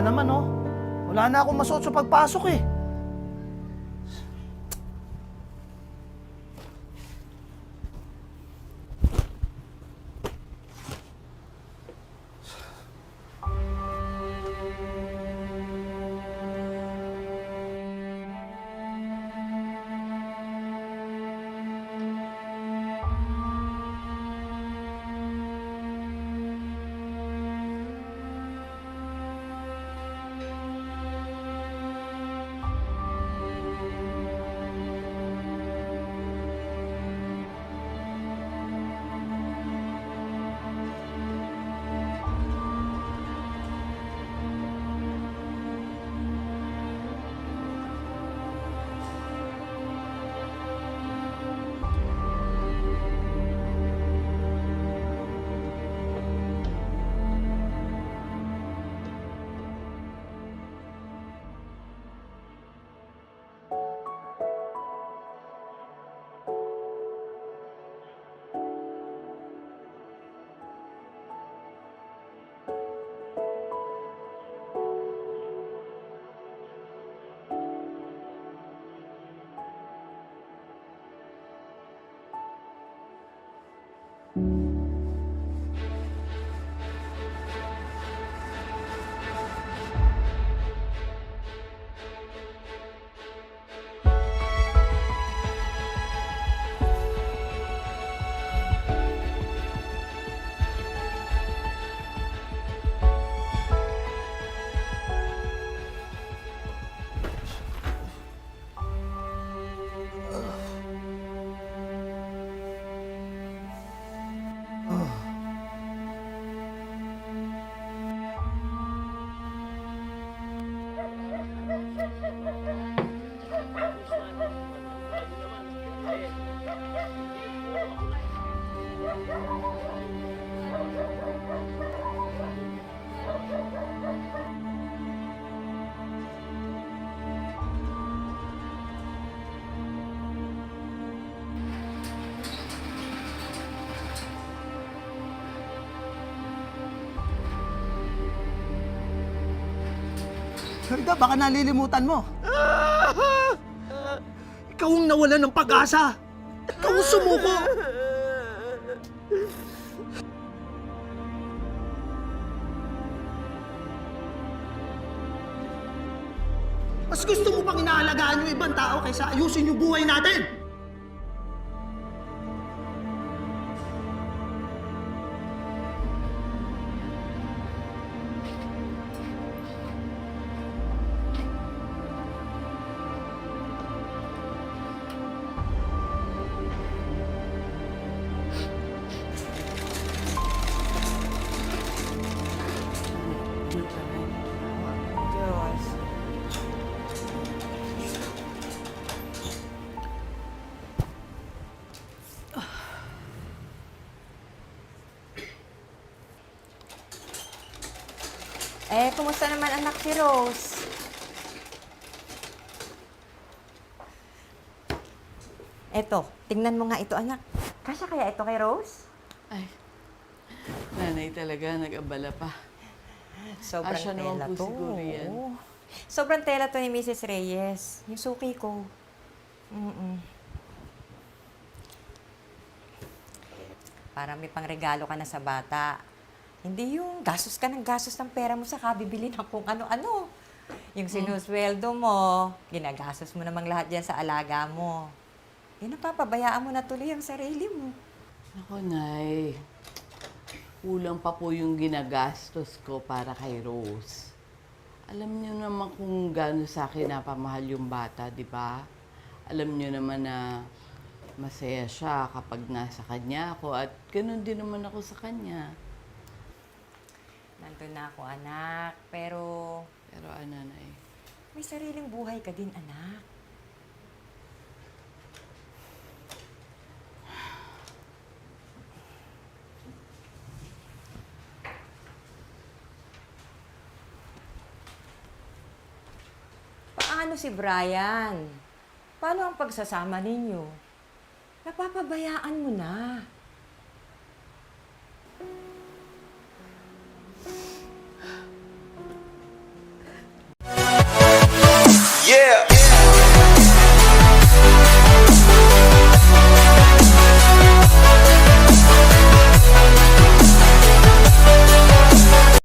naman, oh. Wala na akong masuot sa pagpasok, eh. Herda, baka nalilimutan mo. Ikaw ang nawalan ng pag-asa. Ikaw ang sumuko. Mas gusto mo pang inaalagaan yung ibang tao kaysa ayusin yung buhay natin. Diyos. Kumusta naman anak si Rose? Eto, tingnan mo nga ito anak. Kasya kaya ito kay Rose? Ay, nanay talaga, nag-abala pa. Sobrang Asya naman tela po to. siguro yan. Oo. Sobrang tela to ni Mrs. Reyes. Yung suki ko. Para may pangregalo ka na sa bata. Hindi yung gastos ka ng gastos ng pera mo sa kabibili ng kung ano-ano. Yung sinusweldo mo, ginagastos mo namang lahat yan sa alaga mo. Napapabayaan mo na tuloy ang sarili mo. Ako, Nay. Kulang pa po yung ginagastos ko para kay Rose. Alam niyo naman kung gaano sa akin napamahal yung bata, di ba? Alam niyo naman na masaya siya kapag nasa kanya ako at ganun din naman ako sa kanya. Nandun na ako, anak. Pero Pero Nay, may sariling buhay ka din, anak. Paano si Brian? Paano ang pagsasama ninyo? Napapabayaan mo na.